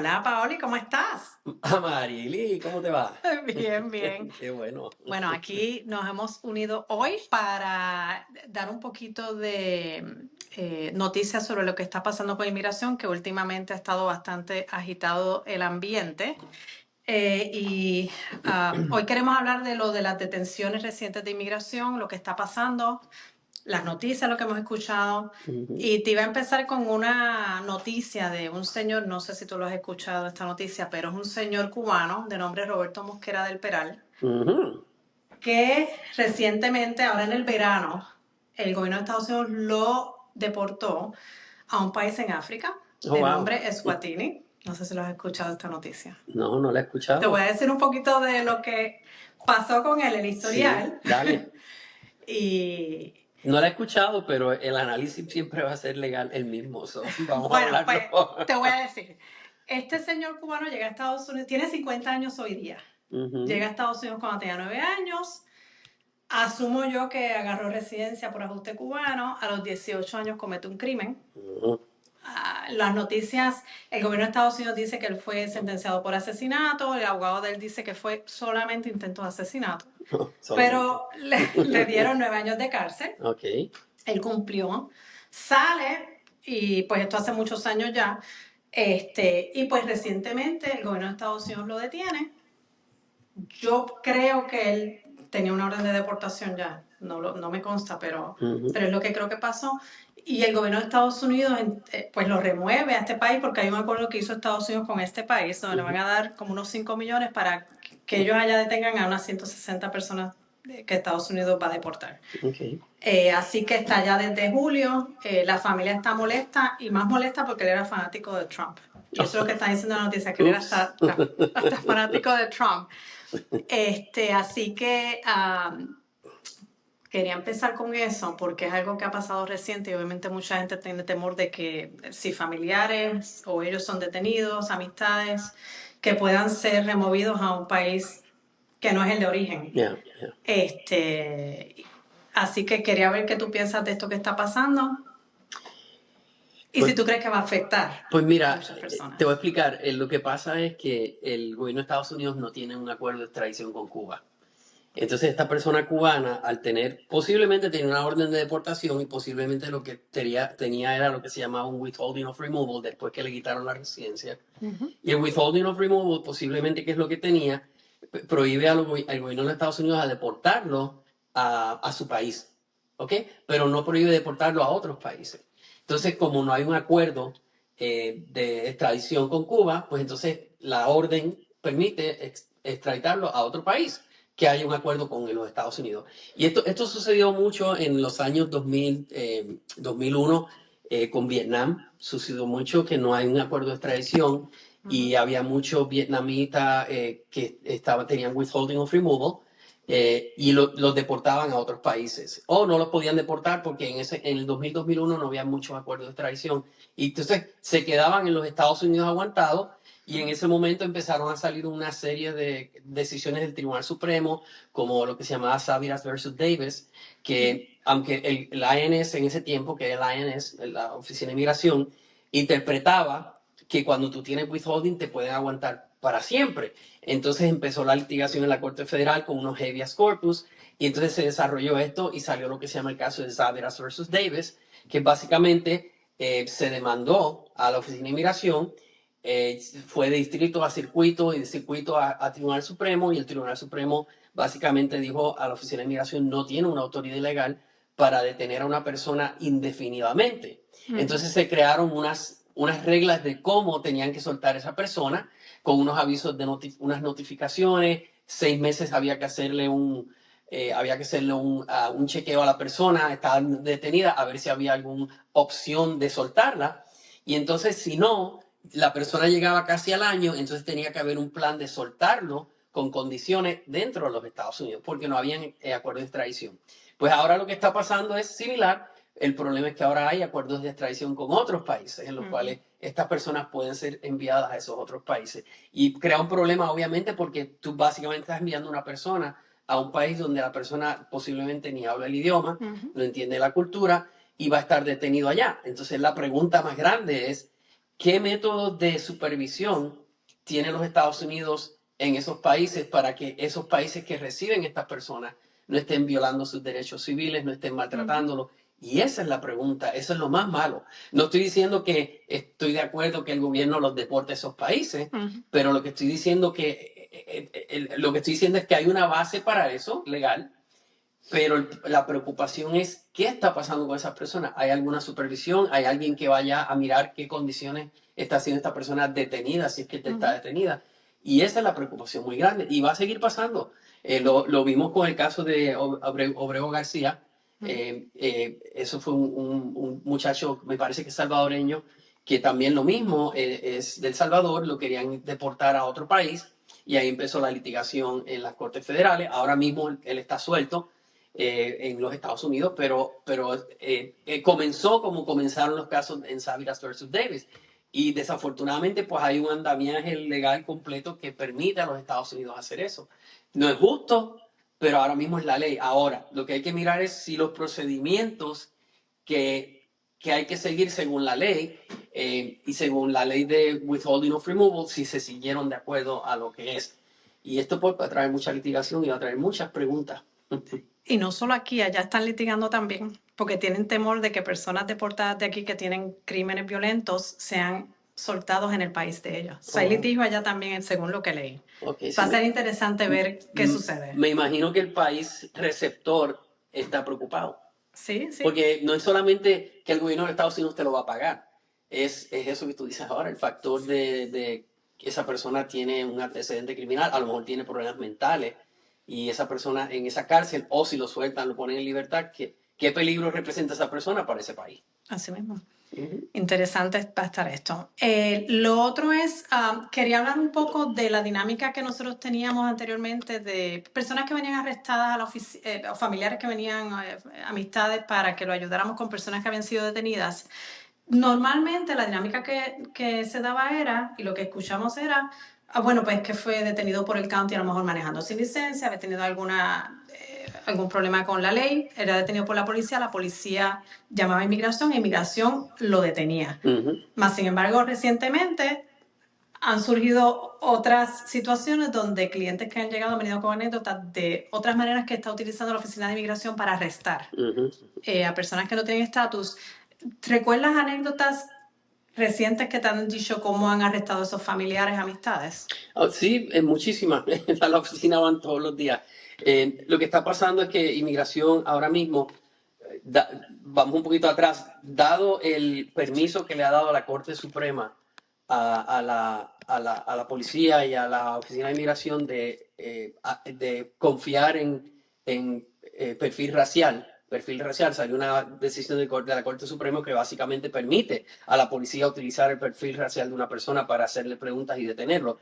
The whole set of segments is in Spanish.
Hola, Paoli, ¿cómo estás? Marily, ¿cómo te va? Bien, bien. Qué bueno. Bueno, aquí nos hemos unido hoy para dar un poquito de noticias sobre lo que está pasando con inmigración, que últimamente ha estado bastante agitado el ambiente. Hoy queremos hablar de lo de las detenciones recientes de inmigración, lo que está pasando, las noticias, lo que hemos escuchado. Ujú, Y te iba a empezar con una noticia de un señor, no sé si tú lo has escuchado esta noticia, pero es un señor cubano de nombre Roberto Mosquera del Peral, ujú. que recientemente, ahora en el verano, el gobierno de Estados Unidos lo deportó a un país en África Oh, de wow. nombre Eswatini. No sé si lo has escuchado esta noticia. No, no la he Te voy escuchado. a decir un poquito de lo que pasó con él, el Sí, historial. dale. Y No la he escuchado, pero el análisis siempre va a ser legal el mismo. Vamos a bueno, pues hablarlo. te voy a decir, este señor cubano llega a Estados Unidos, tiene 50 años hoy día, llega Ujú, a Estados Unidos cuando tenía 9 años, asumo yo que agarró residencia por ajuste cubano, a los 18 años comete un crimen. ujú. Las noticias, el gobierno de Estados Unidos dice que él fue sentenciado por asesinato, el abogado de él dice que fue solamente intento de asesinato, Solamente. pero le dieron 9 años de cárcel, Ok. él cumplió, sale, y pues esto hace muchos años ya, y pues recientemente el gobierno de Estados Unidos lo detiene. Yo creo que él tenía una orden de deportación ya, no me consta, Ujú, pero es lo que creo que pasó. Y el gobierno de Estados Unidos pues lo remueve a este país porque hay un acuerdo que hizo Estados Unidos con este país donde le van ujú. a dar como unos 5 millones para que ellos allá detengan a unas 160 personas que Estados Unidos va a deportar. Ok. Así que está ya desde julio, la familia está molesta y más molesta porque él era fanático de Trump. Y eso es lo que está diciendo la noticia, que él era Ups. hasta fanático de Trump. Así que quería empezar con eso porque es algo que ha pasado reciente y obviamente mucha gente tiene temor de que si familiares o ellos son detenidos, amistades, que puedan ser removidos a un país que no es el de origen. Yeah, yeah. Este, Así que quería ver qué tú piensas de esto que está pasando y Pues, si tú crees que va a afectar pues a mira, muchas te voy a personas. explicar. Lo que pasa es que el gobierno de Estados Unidos no tiene un acuerdo de extradición con Cuba. Entonces esta persona cubana, al tener, posiblemente tenía una orden de deportación y posiblemente lo que tenía era lo que se llamaba un withholding of removal después que le quitaron la residencia. Uh-huh. Y el withholding of removal posiblemente que es lo que tenía, prohíbe al gobierno de Estados Unidos a deportarlo a su país, ¿ok? Pero no prohíbe deportarlo a otros países. Entonces, como no hay un acuerdo de extradición con Cuba, pues entonces la orden permite extraditarlo a otro país que haya un acuerdo con los Estados Unidos. Y esto sucedió mucho en los años 2000, 2001 con Vietnam. Sucedió mucho que no hay un acuerdo de extradición y había muchos vietnamitas que tenían withholding of removal y los deportaban a otros países. O no los podían deportar porque en el 2000-2001 no había muchos acuerdos de extradición. Y entonces se quedaban en los Estados Unidos aguantados y en ese momento empezaron a salir una serie de decisiones del Tribunal Supremo, como lo que se llamaba Saviras versus Davis, que aunque el INS en ese tiempo, que era el INS, la Oficina de Inmigración, interpretaba que cuando tú tienes withholding te pueden aguantar para siempre. Entonces empezó la litigación en la Corte Federal con unos habeas corpus y entonces se desarrolló esto y salió lo que se llama el caso de Zaveras versus Davis, que básicamente se demandó a la Oficina de Inmigración, fue de distrito a circuito y de circuito a Tribunal Supremo y el Tribunal Supremo básicamente dijo a la Oficina de Inmigración no tiene una autoridad legal para detener a una persona indefinidamente. Entonces se crearon unas reglas de cómo tenían que soltar a esa persona, con unos avisos de unas notificaciones, 6 meses había que hacerle un chequeo a la persona, estaba detenida, a ver si había alguna opción de soltarla. Y entonces, si no, la persona llegaba casi al año, entonces tenía que haber un plan de soltarlo con condiciones dentro de los Estados Unidos, porque no habían acuerdos de extradición. Pues ahora lo que está pasando es similar. El problema es que ahora hay acuerdos de extradición con otros países en los cuales estas personas pueden ser enviadas a esos otros países. Y crea un problema, obviamente, porque tú básicamente estás enviando una persona a un país donde la persona posiblemente ni habla el idioma, no entiende la cultura y va a estar detenido allá. Entonces la pregunta más grande es, ¿qué métodos de supervisión tienen los Estados Unidos en esos países para que esos países que reciben estas personas no estén violando sus derechos civiles, no estén maltratándolos? Y esa es la pregunta, eso es lo más malo. No estoy diciendo que estoy de acuerdo que el gobierno los deporte a esos países, pero lo que estoy diciendo es que hay una base para eso, legal, pero la preocupación es qué está pasando con esas personas. ¿Hay alguna supervisión? ¿Hay alguien que vaya a mirar qué condiciones está haciendo esta persona detenida, si es que está detenida? Y esa es la preocupación muy grande. Y va a seguir pasando. Lo vimos con el caso de Obrego García. Eso fue un muchacho, me parece que salvadoreño, que también lo mismo, es del Salvador, lo querían deportar a otro país. Y ahí empezó la litigación en las Cortes Federales. Ahora mismo él está suelto en los Estados Unidos, pero comenzó como comenzaron los casos en Savilas versus Davis. Y desafortunadamente, pues hay un andamiaje legal completo que permite a los Estados Unidos hacer eso. No es justo, pero ahora mismo es la ley. Ahora, lo que hay que mirar es si los procedimientos que hay que seguir según la ley y según la ley de withholding of removal, si se siguieron de acuerdo a lo que es. Y esto pues, va a traer mucha litigación y va a traer muchas preguntas. Y no solo aquí, allá están litigando también, porque tienen temor de que personas deportadas de aquí que tienen crímenes violentos sean soltados en el país de ellos. O sea, hay litigio allá también, según lo que leí. Okay, Va a ser interesante ver qué sucede. Me imagino que el país receptor está preocupado. Sí, sí. Porque no es solamente que el gobierno de Estados Unidos te lo va a pagar, es eso que tú dices ahora, el factor de que esa persona tiene un antecedente criminal, a lo mejor tiene problemas mentales, y esa persona en esa cárcel, o si lo sueltan, lo ponen en libertad, ¿qué peligro representa esa persona para ese país? Así mismo. Interesante va a estar esto. Lo otro es, quería hablar un poco de la dinámica que nosotros teníamos anteriormente de personas que venían arrestadas a la o familiares que venían, amistades, para que lo ayudáramos con personas que habían sido detenidas. Normalmente la dinámica que se daba era, y lo que escuchamos era, bueno, pues que fue detenido por el county a lo mejor manejando sin licencia, había tenido algún problema con la ley, era detenido por la policía llamaba a inmigración e inmigración lo detenía. Más sin embargo, recientemente han surgido otras situaciones donde clientes que han llegado han venido con anécdotas de otras maneras que está utilizando la Oficina de Inmigración para arrestar a personas que no tienen estatus. ¿Recuerdas anécdotas recientes que te han dicho cómo han arrestado a esos familiares, amistades? Sí, muchísimas. A la oficina van todos los días. Lo que está pasando es que inmigración ahora mismo, vamos un poquito atrás, dado el permiso que le ha dado la Corte Suprema a la policía y a la oficina de inmigración de confiar en perfil racial, salió una decisión de la Corte Suprema que básicamente permite a la policía utilizar el perfil racial de una persona para hacerle preguntas y detenerlo.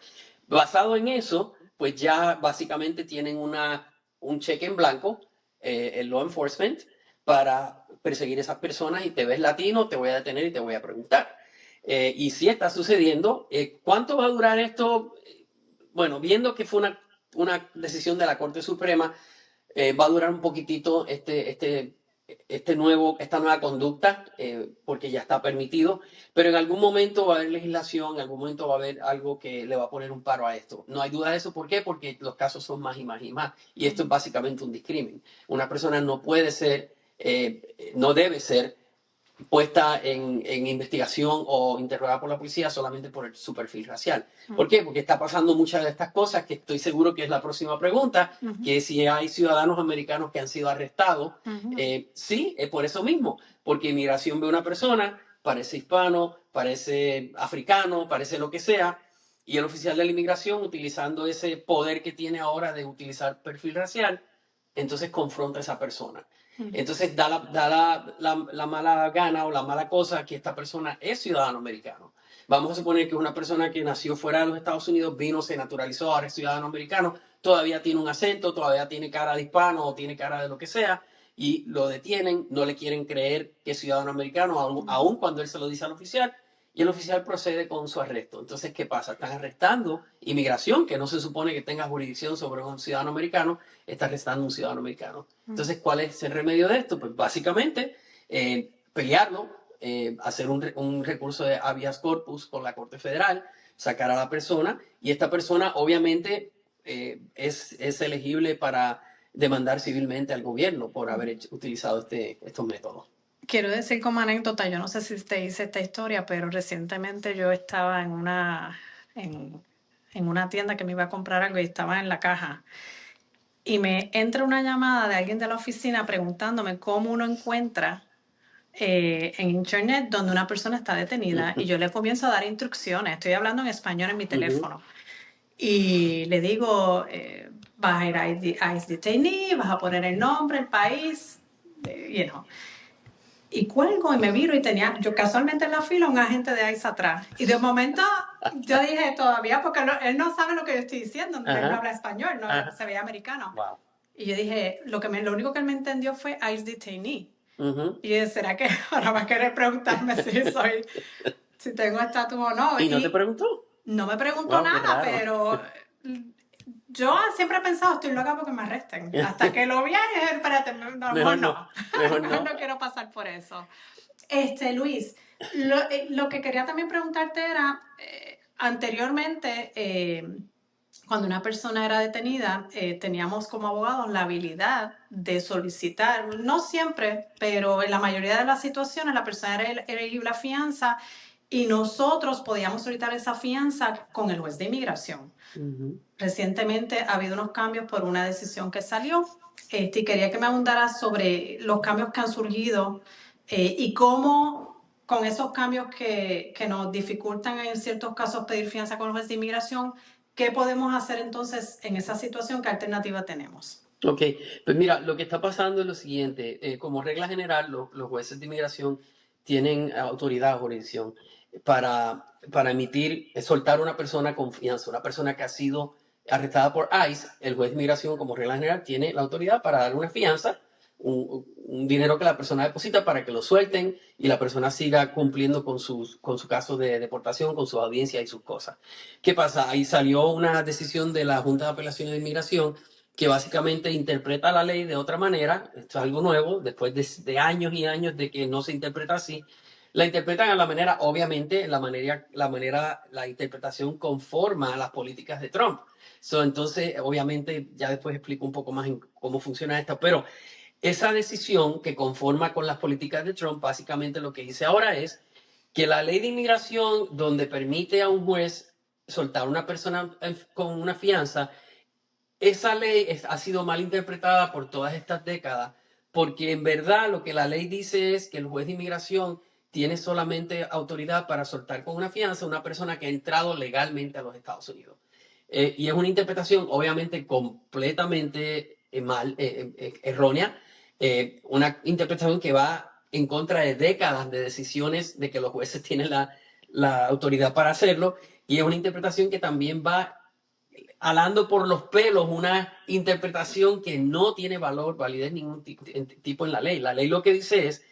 Basado en eso, pues ya básicamente tienen un cheque en blanco, el law enforcement, para perseguir a esas personas, y te ves latino, te voy a detener y te voy a preguntar. Y sí está sucediendo. ¿Cuánto va a durar esto? Bueno, viendo que fue una decisión de la Corte Suprema, va a durar un poquitito esta nueva conducta, porque ya está permitido, pero en algún momento va a haber legislación, en algún momento va a haber algo que le va a poner un paro a esto. No hay duda de eso. ¿Por qué? Porque los casos son más y más y más, y esto es básicamente un discrimen. Una persona no puede ser, no debe ser puesta en investigación o interrogada por la policía solamente por su perfil racial. ¿Por qué? Porque está pasando muchas de estas cosas, que estoy seguro que es la próxima pregunta, que si hay ciudadanos americanos que han sido arrestados. Sí, es por eso mismo, porque inmigración ve a una persona, parece hispano, parece africano, parece lo que sea, y el oficial de la inmigración, utilizando ese poder que tiene ahora de utilizar perfil racial, entonces confronta a esa persona. Entonces da la mala gana o la mala cosa que esta persona es ciudadano americano. Vamos a suponer que es una persona que nació fuera de los Estados Unidos, vino, se naturalizó, ahora es ciudadano americano, todavía tiene un acento, todavía tiene cara de hispano o tiene cara de lo que sea, y lo detienen, no le quieren creer que es ciudadano americano, aun cuando él se lo dice al oficial, y el oficial procede con su arresto. Entonces, ¿qué pasa? Están arrestando inmigración, que no se supone que tenga jurisdicción sobre un ciudadano americano, está arrestando a un ciudadano americano. Entonces, ¿cuál es el remedio de esto? Pues básicamente pelearlo, hacer un recurso de habeas corpus con la Corte Federal, sacar a la persona, y esta persona obviamente es elegible para demandar civilmente al gobierno por haber utilizado estos métodos. Quiero decir como anécdota, yo no sé si te hice esta historia, pero recientemente yo estaba en una tienda que me iba a comprar algo y estaba en la caja. Y me entra una llamada de alguien de la oficina preguntándome cómo uno encuentra en internet donde una persona está detenida. Y yo le comienzo a dar instrucciones. Estoy hablando en español en mi teléfono. Y le digo, vas a ir a ICE Detainee, vas a poner el nombre, el país, Y cuelgo y me viro y tenía, yo casualmente en la fila, un agente de ICE atrás. Y de momento yo dije todavía, porque él no sabe lo que yo estoy diciendo, él no habla español, no se veía americano. Wow. Y yo dije, lo único que él me entendió fue ICE Detainee. Uh-huh. Y yo dije, ¿será que ahora va a querer preguntarme si tengo estatus o no? ¿Y no te preguntó? No me preguntó nada, pero yo siempre he pensado, estoy loca porque me arresten. Hasta que lo vi, espérate, mejor no. No quiero pasar por eso. Luis, lo que quería también preguntarte era, anteriormente, cuando una persona era detenida, teníamos como abogados la habilidad de solicitar, no siempre, pero en la mayoría de las situaciones la persona era elegible a fianza y nosotros podíamos solicitar esa fianza con el juez de inmigración. Uh-huh. Recientemente ha habido unos cambios por una decisión que salió y quería que me abundaras sobre los cambios que han surgido y cómo con esos cambios que nos dificultan en ciertos casos pedir fianza con el juez de inmigración, ¿qué podemos hacer entonces en esa situación? ¿Qué alternativa tenemos? Ok, pues mira, lo que está pasando es lo siguiente. Como regla general, los jueces de inmigración tienen autoridad o jurisdicción para soltar a una persona con fianza, una persona que ha sido arrestada por ICE. El juez de inmigración, como regla general, tiene la autoridad para darle una fianza, un dinero que la persona deposita para que lo suelten y la persona siga cumpliendo con su caso de deportación, con su audiencia y sus cosas. ¿Qué pasa? Ahí salió una decisión de la Junta de Apelaciones de Inmigración que básicamente interpreta la ley de otra manera. Esto es algo nuevo, después de años y años de que no se interpreta así. La interpretan a la manera, obviamente, la interpretación conforma a las políticas de Trump. Entonces, obviamente, ya después explico un poco más en cómo funciona esto, pero esa decisión que conforma con las políticas de Trump, básicamente lo que dice ahora es que la ley de inmigración, donde permite a un juez soltar a una persona con una fianza, esa ley ha sido mal interpretada por todas estas décadas, porque en verdad lo que la ley dice es que el juez de inmigración tiene solamente autoridad para soltar con una fianza a una persona que ha entrado legalmente a los Estados Unidos. Y es una interpretación obviamente completamente errónea, una interpretación que va en contra de décadas de decisiones de que los jueces tienen la autoridad para hacerlo, y es una interpretación que también va alando por los pelos una interpretación que no tiene validez ningún tipo en la ley. La ley lo que dice es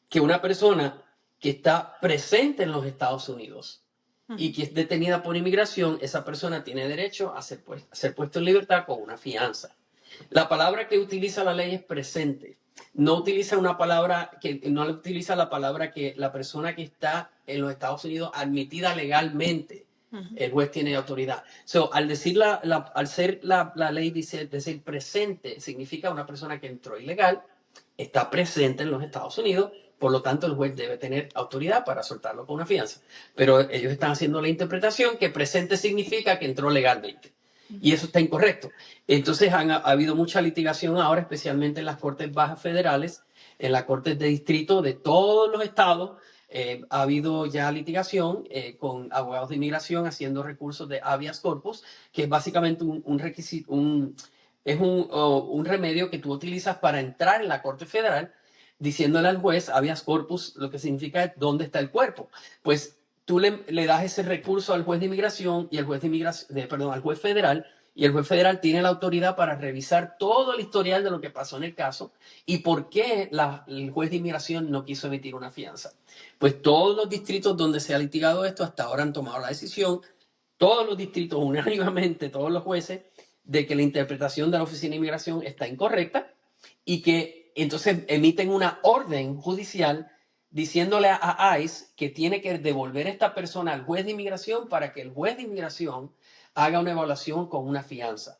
que una persona que está presente en los Estados Unidos y que es detenida por inmigración, esa persona tiene derecho a ser puesto en libertad con una fianza. La palabra que utiliza la ley es presente. No utiliza la palabra que la persona que está en los Estados Unidos admitida legalmente. El juez tiene autoridad. Al ser la ley decir presente, significa una persona que entró ilegal, está presente en los Estados Unidos, por lo tanto el juez debe tener autoridad para soltarlo con una fianza. Pero ellos están haciendo la interpretación que presente significa que entró legalmente. Y eso está incorrecto. Entonces ha habido mucha litigación ahora, especialmente en las Cortes Bajas Federales, en las Cortes de Distrito de todos los estados. Ha habido ya litigación con abogados de inmigración haciendo recursos de habeas corpus, que es básicamente un requisito, un remedio que tú utilizas para entrar en la Corte Federal, diciéndole al juez habeas corpus, lo que significa dónde está el cuerpo. Pues tú le das ese recurso al juez de inmigración y al juez federal, y el juez federal tiene la autoridad para revisar todo el historial de lo que pasó en el caso y por qué el juez de inmigración no quiso emitir una fianza. Pues todos los distritos donde se ha litigado esto hasta ahora han tomado la decisión, todos los distritos unánimemente, todos los jueces, de que la interpretación de la Oficina de Inmigración está incorrecta y que entonces emiten una orden judicial diciéndole a ICE que tiene que devolver a esta persona al juez de inmigración para que el juez de inmigración haga una evaluación con una fianza.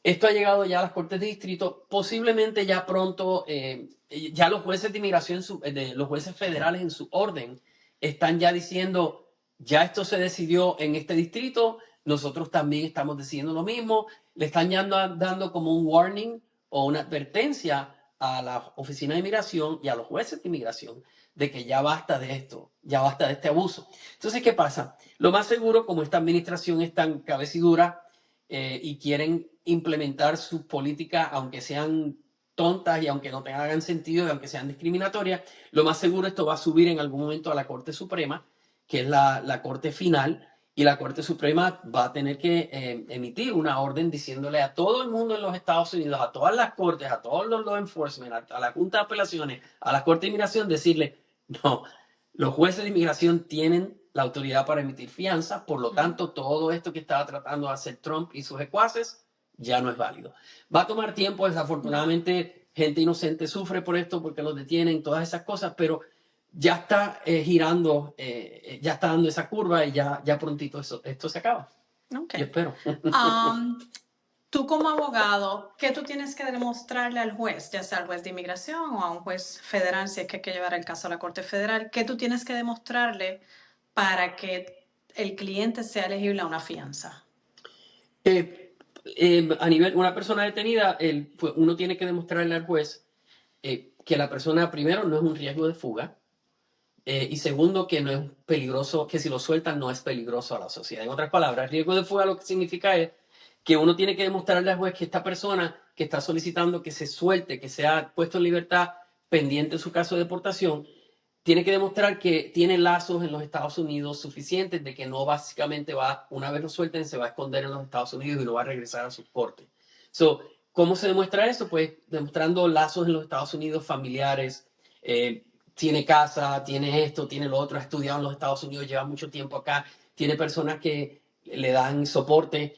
Esto ha llegado ya a las cortes de distrito, posiblemente ya pronto, ya los jueces de inmigración, los jueces federales en su orden, están ya diciendo, ya esto se decidió en este distrito, nosotros también estamos decidiendo lo mismo, le están ya dando como un warning o una advertencia a la oficina de inmigración y a los jueces de inmigración de que ya basta de esto, ya basta de este abuso. Entonces, ¿qué pasa? Lo más seguro, como esta administración es tan cabecidura y quieren implementar sus políticas, aunque sean tontas y aunque no tengan sentido y aunque sean discriminatorias, lo más seguro esto va a subir en algún momento a la Corte Suprema, que es la Corte final, y la Corte Suprema va a tener que emitir una orden diciéndole a todo el mundo en los Estados Unidos, a todas las cortes, a todos los law enforcement, a la Junta de Apelaciones, a la Corte de Inmigración, decirle, no, los jueces de inmigración tienen la autoridad para emitir fianza, por lo tanto, todo esto que estaba tratando de hacer Trump y sus secuaces ya no es válido. Va a tomar tiempo, desafortunadamente, gente inocente sufre por esto porque los detienen, todas esas cosas, pero ya está girando, ya está dando esa curva y ya prontito esto se acaba. Okay. Yo espero. Tú como abogado, ¿qué tú tienes que demostrarle al juez, ya sea al juez de inmigración o a un juez federal, si es que hay que llevar el caso a la Corte Federal? ¿Qué tú tienes que demostrarle para que el cliente sea elegible a una fianza? A nivel, una persona detenida, pues uno tiene que demostrarle al juez que la persona, primero, no es un riesgo de fuga, y segundo, que no es peligroso, que si lo sueltan no es peligroso a la sociedad. En otras palabras, riesgo de fuga lo que significa es que uno tiene que demostrarle al juez que esta persona que está solicitando que se suelte, que sea puesto en libertad pendiente de su caso de deportación, tiene que demostrar que tiene lazos en los Estados Unidos suficientes de que no básicamente va, una vez lo suelten, se va a esconder en los Estados Unidos y no va a regresar a su corte. ¿Cómo se demuestra eso? Pues demostrando lazos en los Estados Unidos familiares, tiene casa, tiene esto, tiene lo otro, ha estudiado en los Estados Unidos, lleva mucho tiempo acá, tiene personas que le dan soporte,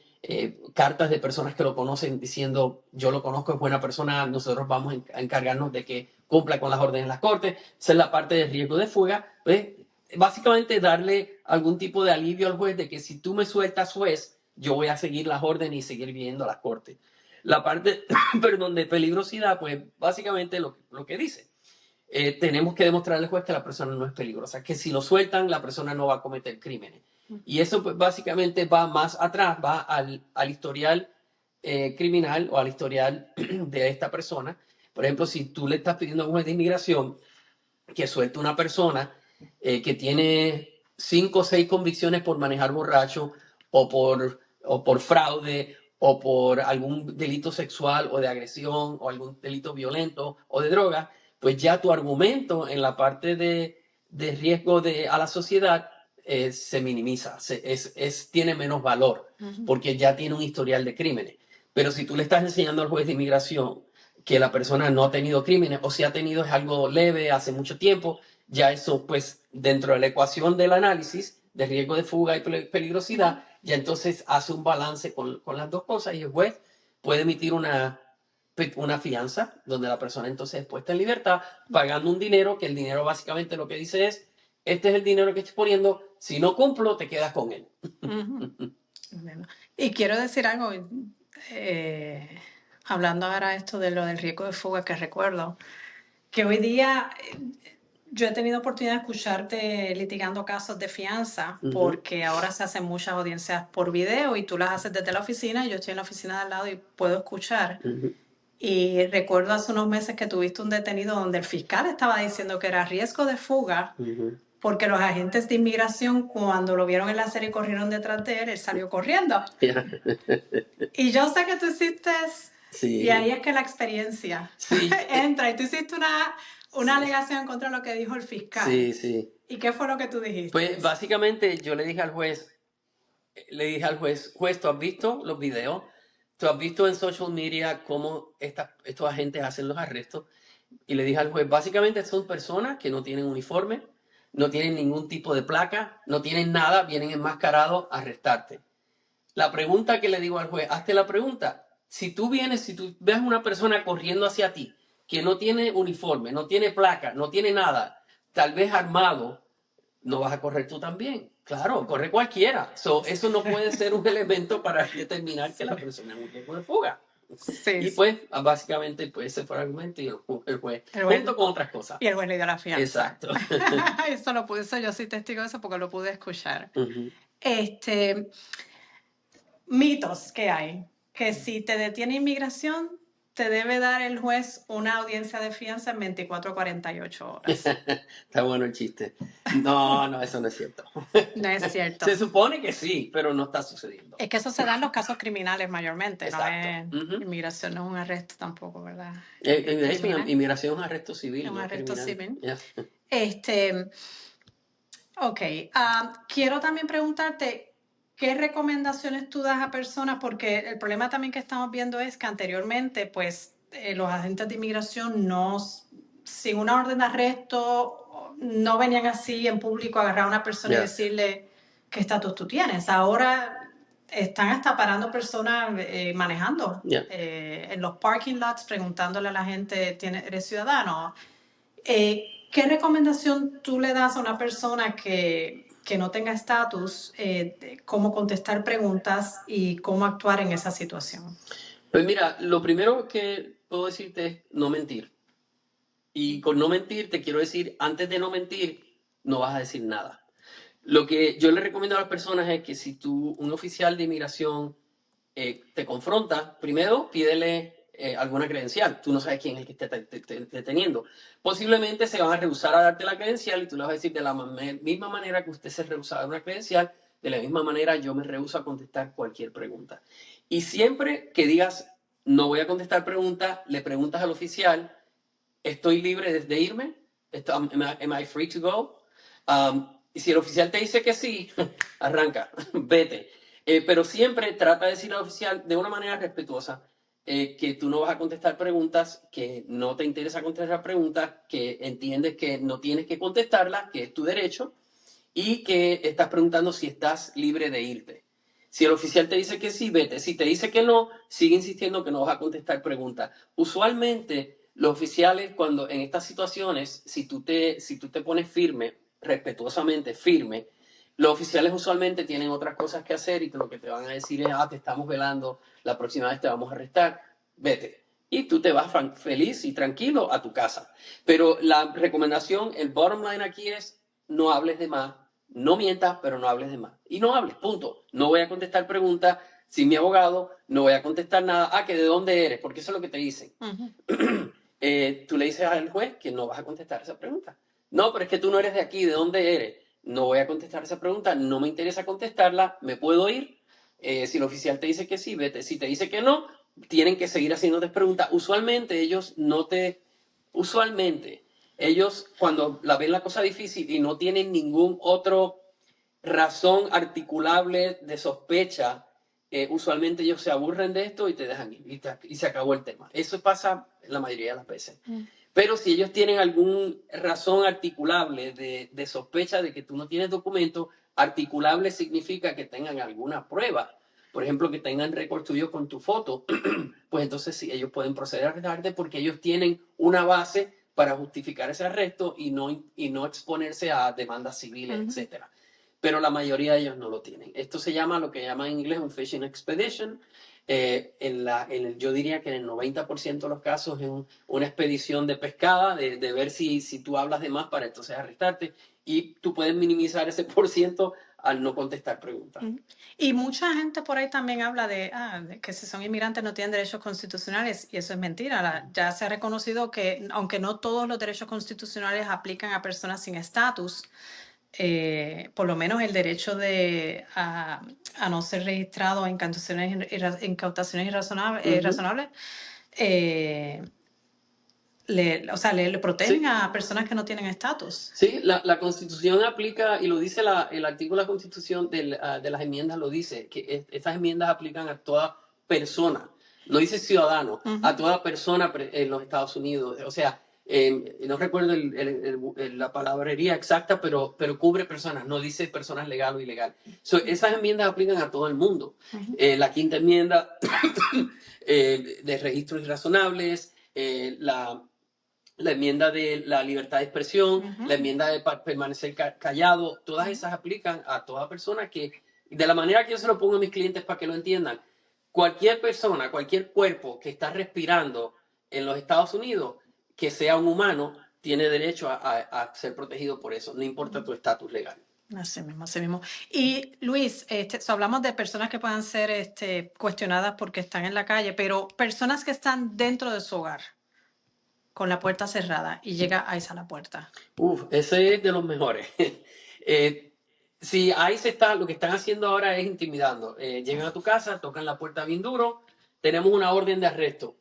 cartas de personas que lo conocen diciendo, yo lo conozco, es buena persona, nosotros vamos a encargarnos de que cumpla con las órdenes de las cortes. Esa es la parte de riesgo de fuga. Pues, básicamente darle algún tipo de alivio al juez de que si tú me sueltas, juez, yo voy a seguir las órdenes y seguir viendo a las cortes. La parte, perdón, de peligrosidad, pues básicamente lo que dice. Tenemos que demostrarle al juez que la persona no es peligrosa, que si lo sueltan, la persona no va a cometer crímenes. Y eso pues, básicamente va más atrás, va al historial criminal o al historial de esta persona. Por ejemplo, si tú le estás pidiendo a un juez de inmigración que suelte una persona que tiene 5 o 6 convicciones por manejar borracho o por fraude o por algún delito sexual o de agresión o algún delito violento o de droga, pues ya tu argumento en la parte de riesgo a la sociedad se minimiza, tiene menos valor porque ya tiene un historial de crímenes. Pero si tú le estás enseñando al juez de inmigración que la persona no ha tenido crímenes o si ha tenido es algo leve hace mucho tiempo, ya eso pues dentro de la ecuación del análisis de riesgo de fuga y peligrosidad, ya entonces hace un balance con las dos cosas y el juez puede emitir una fianza donde la persona entonces es puesta en libertad pagando un dinero, que el dinero básicamente lo que dice es, este es el dinero que estoy poniendo, si no cumplo te quedas con él. Y quiero decir algo, hablando ahora esto de lo del riesgo de fuga, que recuerdo que hoy día yo he tenido oportunidad de escucharte litigando casos de fianza, porque ahora se hacen muchas audiencias por video y tú las haces desde la oficina y yo estoy en la oficina de al lado y puedo escuchar. Y recuerdo hace unos meses que tuviste un detenido donde el fiscal estaba diciendo que era riesgo de fuga, porque los agentes de inmigración cuando lo vieron en la serie corrieron detrás de él salió corriendo. Y yo sé que tú hiciste, y ahí es que la experiencia entra, y tú hiciste una alegación contra lo que dijo el fiscal. ¿Y qué fue lo que tú dijiste? Pues básicamente yo le dije al juez, juez, ¿tú has visto los videos? ¿Tú has visto en social media cómo estos agentes hacen los arrestos? Y le dije al juez, básicamente son personas que no tienen uniforme, no tienen ningún tipo de placa, no tienen nada, vienen enmascarados a arrestarte. La pregunta que le digo al juez, hazte la pregunta, si tú ves una persona corriendo hacia ti, que no tiene uniforme, no tiene placa, no tiene nada, tal vez armado, no vas a correr tú también. Claro, corre cualquiera. Eso no puede ser un elemento para determinar que la persona es un riesgo de fuga. Sí, Y pues, básicamente, pues ese fue el argumento y el juez, el juez, junto con otras cosas. y el juez le dio la fianza. Exacto. Eso lo pude, eso yo soy testigo de eso porque lo pude escuchar. Ujú. Mitos que hay, que si te detiene inmigración, te debe dar el juez una audiencia de fianza en 24 a 48 horas. Está bueno el chiste. No, eso no es cierto. No es cierto. Se supone que sí, pero no está sucediendo. Es que eso se da en los casos criminales mayormente, Exacto. no es Ujú. inmigración, no es un arresto tampoco, ¿verdad? De hecho, Criminal. inmigración es un arresto civil. Es un no arresto criminal. civil. Yeah. Ok, quiero también preguntarte, ¿qué recomendaciones tú das a personas? Porque el problema también que estamos viendo es que anteriormente, pues, los agentes de inmigración sin una orden de arresto, no venían así en público a agarrar a una persona y Yeah. decirle qué estatus tú tienes. Ahora están hasta parando personas manejando Yeah. en los parking lots, preguntándole a la gente, ¿eres ciudadano? ¿Qué recomendación tú le das a una persona que no tenga estatus, cómo contestar preguntas y cómo actuar en esa situación? Pues mira, lo primero que puedo decirte es no mentir. Y con no mentir te quiero decir, antes de no mentir, no vas a decir nada. Lo que yo le recomiendo a las personas es que si un oficial de inmigración te confronta, primero pídele alguna credencial. Tú no sabes quién es el que te deteniendo. Posiblemente se van a rehusar a darte la credencial y tú le vas a decir de la misma manera que usted se rehúsa a dar una credencial, de la misma manera yo me rehúso a contestar cualquier pregunta. Y siempre que digas no voy a contestar preguntas, le preguntas al oficial, ¿estoy libre de irme? Am I free to go? Y si el oficial te dice que sí, arranca, vete. Pero siempre trata de decirle al oficial de una manera respetuosa que tú no vas a contestar preguntas, que no te interesa contestar preguntas, que entiendes que no tienes que contestarlas, que es tu derecho, y que estás preguntando si estás libre de irte. Si el oficial te dice que sí, vete. Si te dice que no, sigue insistiendo que no vas a contestar preguntas. Usualmente, los oficiales, cuando en estas situaciones, si tú te pones firme, respetuosamente firme, los oficiales usualmente tienen otras cosas que hacer y lo que te van a decir es, te estamos velando, la próxima vez te vamos a arrestar, vete. Y tú te vas feliz y tranquilo a tu casa. Pero la recomendación, el bottom line aquí es, no hables de más, no mientas, pero no hables de más. Y no hables, punto. No voy a contestar preguntas. Sin mi abogado, no voy a contestar nada. Que de dónde eres, porque eso es lo que te dicen. Tú le dices al juez que no vas a contestar esa pregunta. No, pero es que tú no eres de aquí, ¿de dónde eres? No voy a contestar esa pregunta, no me interesa contestarla, me puedo ir. Si el oficial te dice que sí, vete. Si te dice que no, tienen que seguir haciéndote preguntas. Usualmente ellos cuando la ven la cosa difícil y no tienen ningún otro razón articulable de sospecha, usualmente ellos se aburren de esto y te dejan ir y se acabó el tema. Eso pasa la mayoría de las veces. Pero si ellos tienen alguna razón articulable de sospecha de que tú no tienes documento, articulable significa que tengan alguna prueba. Por ejemplo, que tengan récord tuyo con tu foto, pues entonces sí, ellos pueden proceder a arrestarte porque ellos tienen una base para justificar ese arresto y no exponerse a demandas civiles, etcétera. Pero la mayoría de ellos no lo tienen. Esto se llama lo que llaman en inglés un fishing expedition. Yo diría que en el 90% de los casos es una expedición de pescada, de ver si tú hablas de más para entonces arrestarte. Y tú puedes minimizar ese % al no contestar preguntas. Y mucha gente por ahí también habla de que si son inmigrantes no tienen derechos constitucionales, y eso es mentira. Ya se ha reconocido que, aunque no todos los derechos constitucionales aplican a personas sin estatus, por lo menos el derecho a no ser registrado en incautaciones irrazonables, le protegen Sí. a personas que no tienen estatus. Sí, la Constitución aplica, y lo dice el artículo de la Constitución de las enmiendas, lo dice, que estas enmiendas aplican a toda persona, no dice ciudadano, a toda persona en los Estados Unidos. O sea, no recuerdo la palabrería exacta, pero cubre personas, no dice personas legal o ilegal. Esas enmiendas aplican a todo el mundo. La quinta enmienda de registros irrazonables, la enmienda de la libertad de expresión, la enmienda de permanecer callado, todas esas aplican a toda persona que, de la manera que yo se lo pongo a mis clientes para que lo entiendan, cualquier persona, cualquier cuerpo que está respirando en los Estados Unidos, que sea un humano, tiene derecho a ser protegido por eso, no importa tu estatus legal. Así mismo, así mismo. Y Luis, hablamos de personas que puedan ser cuestionadas porque están en la calle, pero personas que están dentro de su hogar, con la puerta cerrada, y llega ICE a la puerta. Ese es de los mejores. Si ICE está, lo que están haciendo ahora es intimidando. Llegan a tu casa, tocan la puerta bien duro, tenemos una orden de arresto.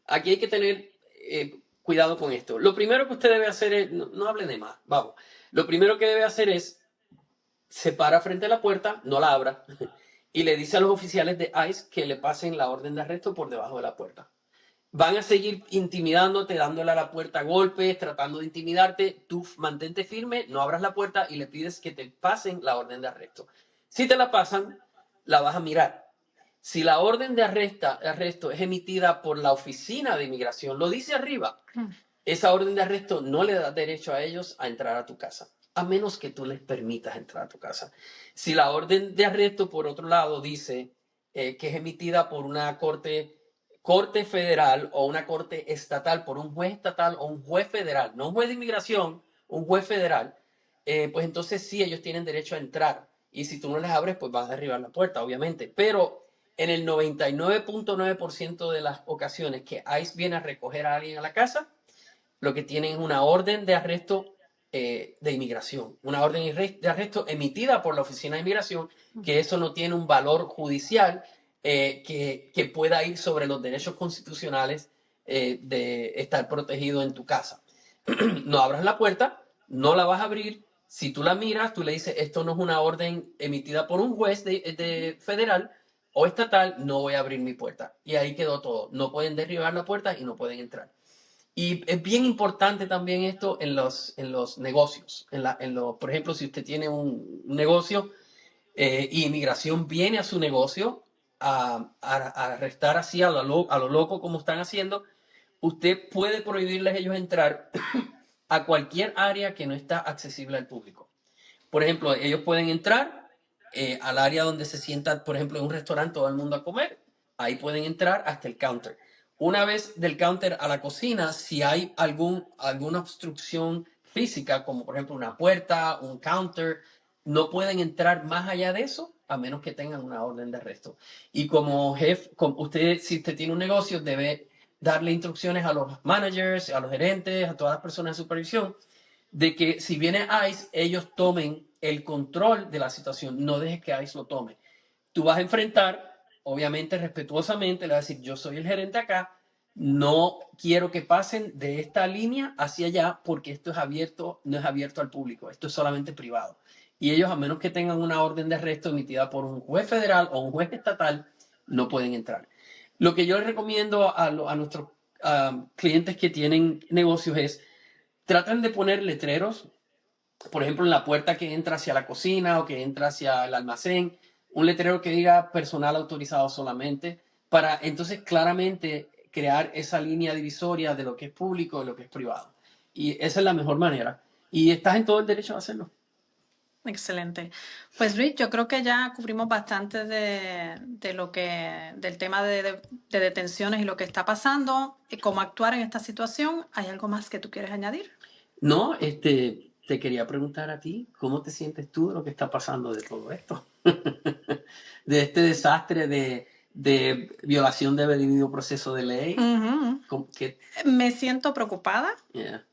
Aquí hay que tener cuidado con esto. Lo primero que usted debe hacer es, no hable de más, vamos. Lo primero que debe hacer es, se para frente a la puerta, no la abra, y le dice a los oficiales de ICE que le pasen la orden de arresto por debajo de la puerta. Van a seguir intimidándote, dándole a la puerta golpes, tratando de intimidarte. Tú mantente firme, no abras la puerta y le pides que te pasen la orden de arresto. Si te la pasan, la vas a mirar. Si la orden de arresto es emitida por la oficina de inmigración, lo dice arriba, esa orden de arresto no le da derecho a ellos a entrar a tu casa, a menos que tú les permitas entrar a tu casa. Si la orden de arresto, por otro lado, dice que es emitida por una corte federal o una corte estatal, por un juez estatal o un juez federal, no un juez de inmigración, un juez federal, pues entonces sí, ellos tienen derecho a entrar. Y si tú no les abres, pues van a derribar la puerta, obviamente. Pero en el 99.9% de las ocasiones que ICE viene a recoger a alguien a la casa, lo que tienen es una orden de arresto de inmigración, una orden de arresto emitida por la Oficina de Inmigración, que eso no tiene un valor judicial que pueda ir sobre los derechos constitucionales de estar protegido en tu casa. No abras la puerta, no la vas a abrir. Si tú la miras, tú le dices, esto no es una orden emitida por un juez de federal o estatal, no voy a abrir mi puerta. Y ahí quedó todo. No pueden derribar la puerta y no pueden entrar. Y es bien importante también esto en los negocios. Por ejemplo, si usted tiene un negocio y inmigración viene a su negocio a arrestar así a lo loco como están haciendo, usted puede prohibirles a ellos entrar a cualquier área que no está accesible al público. Por ejemplo, ellos pueden entrar al área donde se sienta, por ejemplo, en un restaurante todo el mundo a comer. Ahí pueden entrar hasta el counter. Una vez del counter a la cocina, si hay alguna obstrucción física, como por ejemplo una puerta, un counter, no pueden entrar más allá de eso a menos que tengan una orden de arresto. Y como jefe, si usted tiene un negocio, debe darle instrucciones a los managers, a los gerentes, a todas las personas de supervisión, de que si viene ICE, ellos tomen el control de la situación. No dejes que ICE lo tome. Tú vas a enfrentar, obviamente, respetuosamente, le vas a decir, yo soy el gerente acá, no quiero que pasen de esta línea hacia allá porque esto es abierto, no es abierto al público, esto es solamente privado. Y ellos, a menos que tengan una orden de arresto emitida por un juez federal o un juez estatal, no pueden entrar. Lo que yo les recomiendo a nuestros clientes que tienen negocios es, tratan de poner letreros, por ejemplo, en la puerta que entra hacia la cocina o que entra hacia el almacén, un letrero que diga personal autorizado solamente, para entonces claramente crear esa línea divisoria de lo que es público y lo que es privado. Y esa es la mejor manera. Y estás en todo el derecho a hacerlo. Excelente. Pues Luis, yo creo que ya cubrimos bastante del tema de detenciones y lo que está pasando y cómo actuar en esta situación. ¿Hay algo más que tú quieres añadir? No, te quería preguntar a ti, ¿cómo te sientes tú de lo que está pasando de todo esto? De este desastre de violación de debido proceso de ley. Me siento preocupada. Yeah.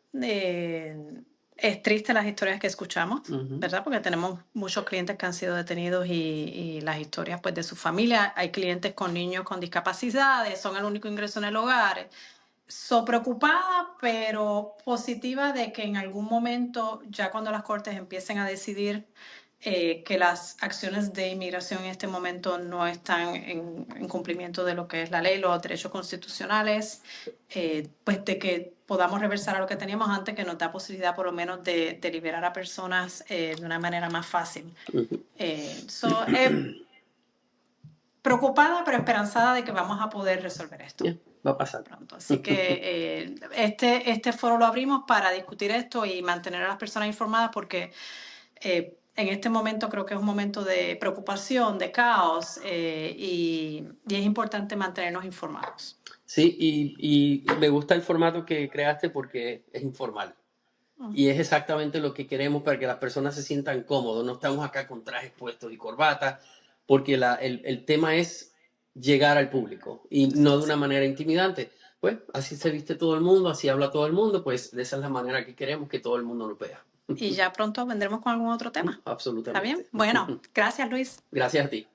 Es triste las historias que escuchamos, ¿verdad? Porque tenemos muchos clientes que han sido detenidos y las historias pues, de su familia. Hay clientes con niños con discapacidades, son el único ingreso en el hogar. So preocupada, pero positiva de que en algún momento, ya cuando las cortes empiecen a decidir que las acciones de inmigración en este momento no están en cumplimiento de lo que es la ley, los derechos constitucionales, pues de que podamos reversar a lo que teníamos antes, que nos da posibilidad por lo menos de liberar a personas de una manera más fácil. Preocupada pero esperanzada de que vamos a poder resolver esto. Yeah. Va a pasar. pronto. Así que este foro lo abrimos para discutir esto y mantener a las personas informadas porque en este momento creo que es un momento de preocupación, de caos y es importante mantenernos informados. Sí, y me gusta el formato que creaste porque es informal. Y es exactamente lo que queremos para que las personas se sientan cómodos. No estamos acá con trajes puestos y corbatas, porque el tema es llegar al público y no de una manera intimidante. Pues así se viste todo el mundo, así habla todo el mundo, pues de esa es la manera que queremos que todo el mundo nos vea. Y ya pronto vendremos con algún otro tema. ¿Está bien? Absolutamente. Bueno, gracias Luis. Gracias a ti.